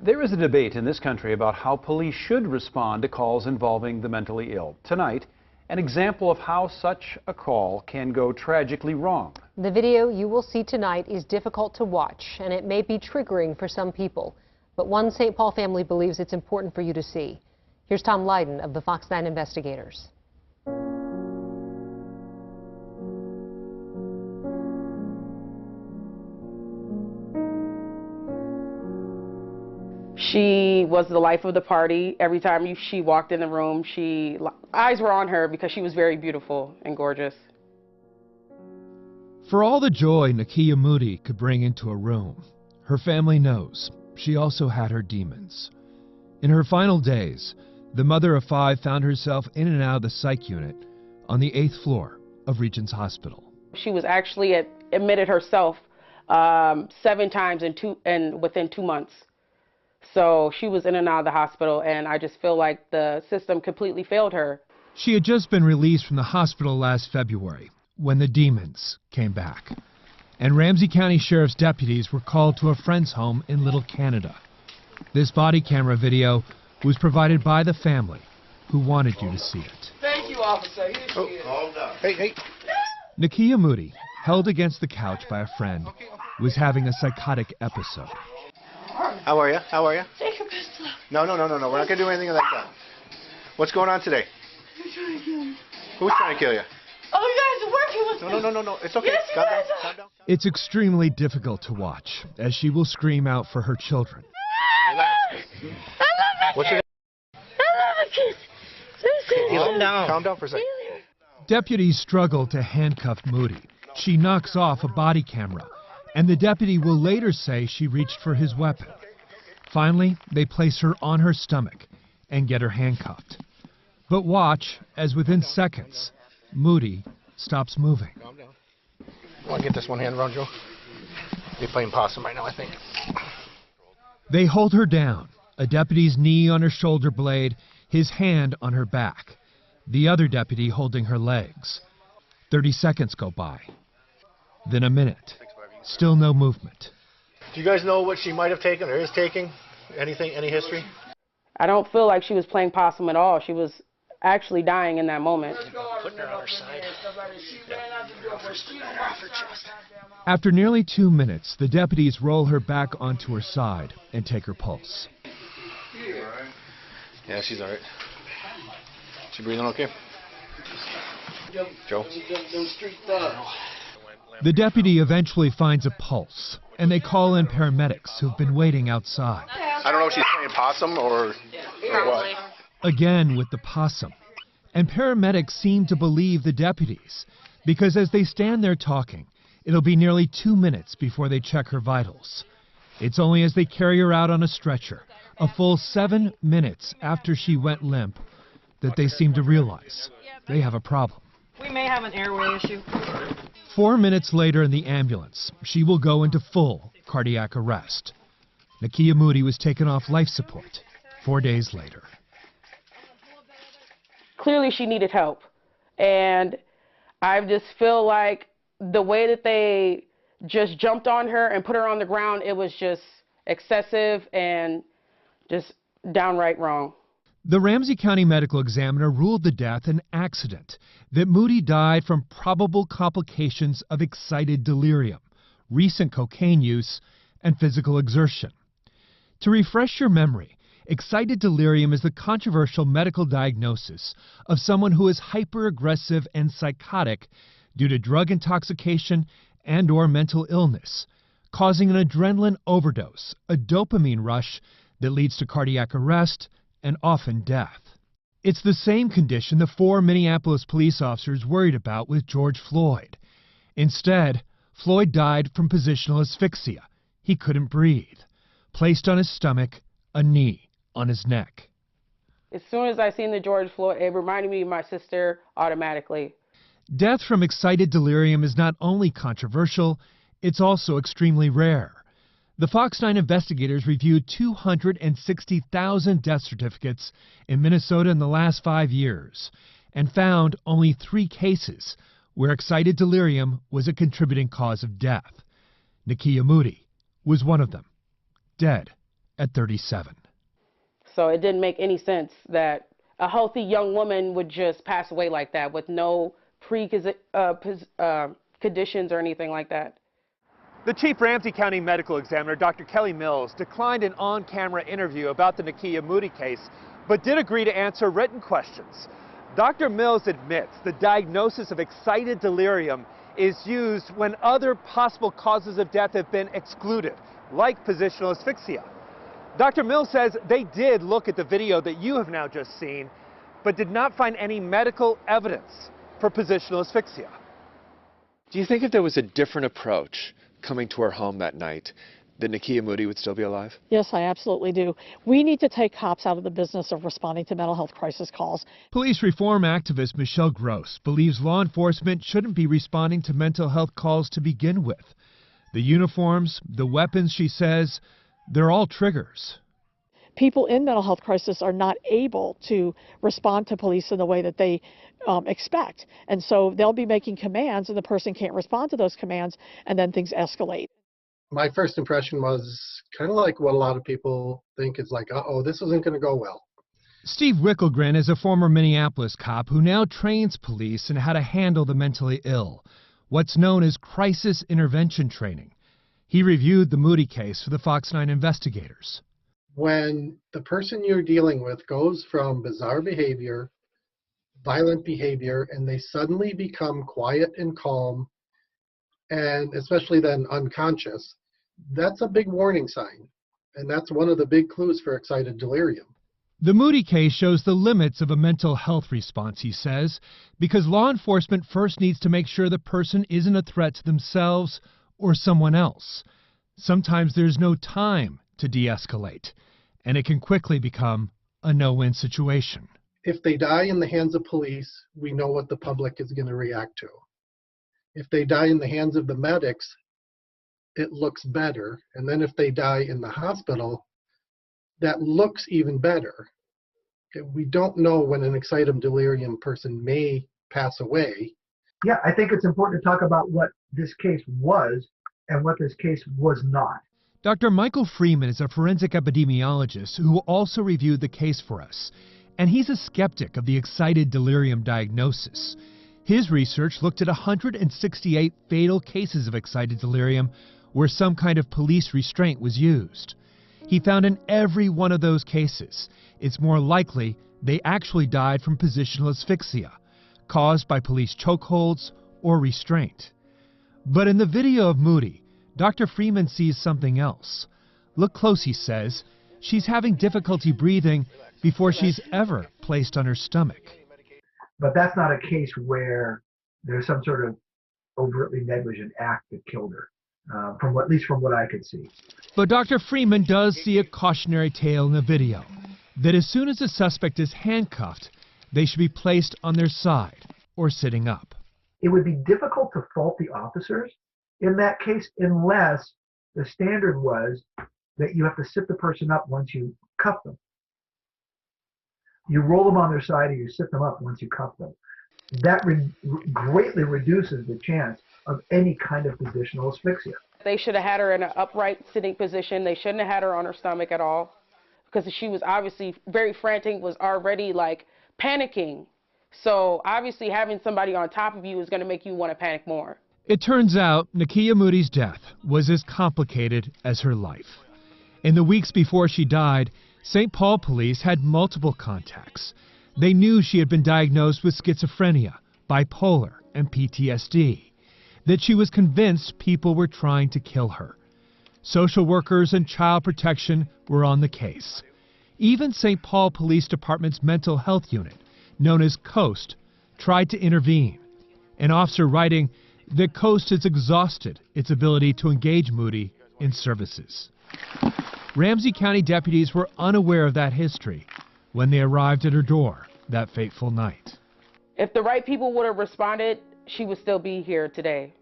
There is a debate in this country about how police should respond to calls involving the mentally ill. Tonight, an example of how such a call can go tragically wrong. The video you will see tonight is difficult to watch, and it may be triggering for some people. But one St. Paul family believes it's important for you to see. Here's Tom Lydon of the Fox 9 investigators. She was the life of the party. Every time she walked in the room, eyes were on her because she was very beautiful and gorgeous. For all the joy Nekeya Moody could bring into a room, her family knows she also had her demons. In her final days, the mother of 5 found herself in and out of the psych unit on the 8th floor of Regents Hospital. She was actually admitted herself 7 times within 2 months. So she was in and out of the hospital, and I just feel like the system completely failed her. She had just been released from the hospital last February when the demons came back. And Ramsey County Sheriff's deputies were called to a friend's home in Little Canada. This body camera video was provided by the family who wanted you to see it. Thank you, officer. Calm down. Hey. Nekeya Moody, held against the couch by a friend, was having a psychotic episode. How are you? Take your pistol. No. We're not going to do anything like that. What's going on today? They're trying to kill me. Who's trying to kill you? Oh, you guys are working with me. No. It's okay. Yes, Calm down. It's extremely difficult to watch as she will scream out for her children. Relax. I love my What's your kids. I love my kids. Calm down for a second. Deputies struggle to handcuff Moody. She knocks off a body camera, and the deputy will later say she reached for his weapon. Finally, they place her on her stomach and get her handcuffed. But watch as within seconds, Moody stops moving. Calm down. I want to get this one hand around Joe. You're playing possum right now, I think. They hold her down, a deputy's knee on her shoulder blade, his hand on her back, the other deputy holding her legs. 30 seconds go by. Then a minute. Still no movement. Do you guys know what she might have taken or is taking? Anything, any history? I don't feel like she was playing possum at all. She was actually dying in that moment. Putting her on her side. After nearly 2 minutes, the deputies roll her back onto her side and take her pulse. Yeah, she's all right. She breathing okay? Joe? The deputy eventually finds a pulse, and they call in paramedics who've been waiting outside. I don't know if she's playing possum or what. Again with the possum. And paramedics seem to believe the deputies, because as they stand there talking, it'll be nearly 2 minutes before they check her vitals. It's only as they carry her out on a stretcher, a full 7 minutes after she went limp, that they seem to realize they have a problem. We may have an airway issue. 4 minutes later in the ambulance, she will go into full cardiac arrest. Nekeya Moody was taken off life support 4 days later. Clearly she needed help. And I just feel like the way that they just jumped on her and put her on the ground, it was just excessive and just downright wrong. The Ramsey County medical examiner ruled the death an accident, that Moody died from probable complications of excited delirium, recent cocaine use, and physical exertion. To refresh your memory, excited delirium is the controversial medical diagnosis of someone who is hyper-aggressive and psychotic due to drug intoxication and/or mental illness, causing an adrenaline overdose, a dopamine rush that leads to cardiac arrest and often death. It's the same condition the 4 Minneapolis police officers worried about with George Floyd. Instead, Floyd died from positional asphyxia. He couldn't breathe. Placed on his stomach, a knee on his neck. As soon as I seen the George Floyd, it reminded me of my sister automatically. Death from excited delirium is not only controversial, it's also extremely rare. The Fox 9 investigators reviewed 260,000 death certificates in Minnesota in the last 5 years and found only 3 cases where excited delirium was a contributing cause of death. Nekeya Moody was one of them, dead at 37. So it didn't make any sense that a healthy young woman would just pass away like that with no conditions or anything like that. The Chief Ramsey County Medical Examiner, Dr. Kelly Mills, declined an on-camera interview about the Nekeya Moody case, but did agree to answer written questions. Dr. Mills admits the diagnosis of excited delirium is used when other possible causes of death have been excluded, like positional asphyxia. Dr. Mills says they did look at the video that you have now just seen, but did not find any medical evidence for positional asphyxia. Do you think if there was a different approach coming to her home that night, that Nekeya Moody would still be alive? Yes, I absolutely do. We need to take cops out of the business of responding to mental health crisis calls. Police reform activist Michelle Gross believes law enforcement shouldn't be responding to mental health calls to begin with. The uniforms, the weapons, she says, they're all triggers. People in mental health crisis are not able to respond to police in the way that they expect. And so they'll be making commands and the person can't respond to those commands, and then things escalate. My first impression was kind of like what a lot of people think is like, uh-oh, this isn't going to go well. Steve Wickelgren is a former Minneapolis cop who now trains police in how to handle the mentally ill, what's known as crisis intervention training. He reviewed the Moody case for the Fox 9 investigators. When the person you're dealing with goes from bizarre behavior, violent behavior, and they suddenly become quiet and calm, and especially then unconscious, that's a big warning sign. And that's one of the big clues for excited delirium. The Moody case shows the limits of a mental health response, he says, because law enforcement first needs to make sure the person isn't a threat to themselves or someone else. Sometimes there's no time to de-escalate, and it can quickly become a no-win situation. If they die in the hands of police, we know what the public is going to react to. If they die in the hands of the medics, it looks better. And then if they die in the hospital, that looks even better. We don't know when an excited delirium person may pass away. Yeah, I think it's important to talk about what this case was and what this case was not. Dr. Michael Freeman is a forensic epidemiologist who also reviewed the case for us, and he's a skeptic of the excited delirium diagnosis. His research looked at 168 fatal cases of excited delirium where some kind of police restraint was used. He found in every one of those cases, it's more likely they actually died from positional asphyxia, caused by police chokeholds or restraint. But in the video of Moody, Dr. Freeman sees something else. Look close, he says. She's having difficulty breathing before she's ever placed on her stomach. But that's not a case where there's some sort of overtly negligent act that killed her, at least from what I could see. But Dr. Freeman does see a cautionary tale in the video, that as soon as a suspect is handcuffed, they should be placed on their side or sitting up. It would be difficult to fault the officers in that case unless the standard was that you have to sit the person up once you cuff them. You roll them on their side or you sit them up once you cuff them. That greatly reduces the chance of any kind of positional asphyxia. They should have had her in an upright sitting position. They shouldn't have had her on her stomach at all, because she was obviously very frantic, was already like panicking. So obviously having somebody on top of you is going to make you want to panic more. It turns out Nekeya Moody's death was as complicated as her life. In the weeks before she died, St. Paul police had multiple contacts. They knew she had been diagnosed with schizophrenia, bipolar, and PTSD, that she was convinced people were trying to kill her. Social workers and child protection were on the case. Even St. Paul Police Department's mental health unit, known as COAST, tried to intervene. An officer writing that COAST has exhausted its ability to engage Moody in services. Ramsey County deputies were unaware of that history when they arrived at her door that fateful night. If the right people would have responded, she would still be here today.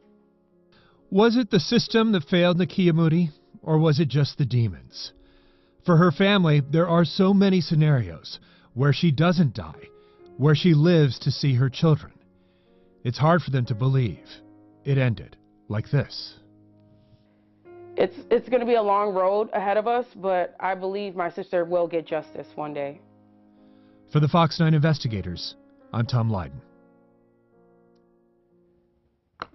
Was it the system that failed Nekeya Moody, or was it just the demons? For her family, there are so many scenarios where she doesn't die, where she lives to see her children. It's hard for them to believe it ended like this. it's going to be a long road ahead of us, but I believe my sister will get justice one day. For the Fox 9 investigators, I'm Tom Lydon.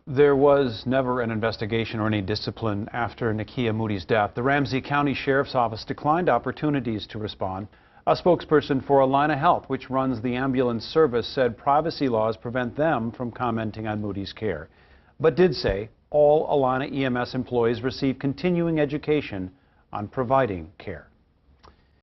There was never an investigation or any discipline after Nekeya Moody's death. The Ramsey County Sheriff's Office declined opportunities to respond. A spokesperson for Allina Health, which runs the ambulance service, said privacy laws prevent them from commenting on Moody's care, but did say all Allina EMS employees receive continuing education on providing care.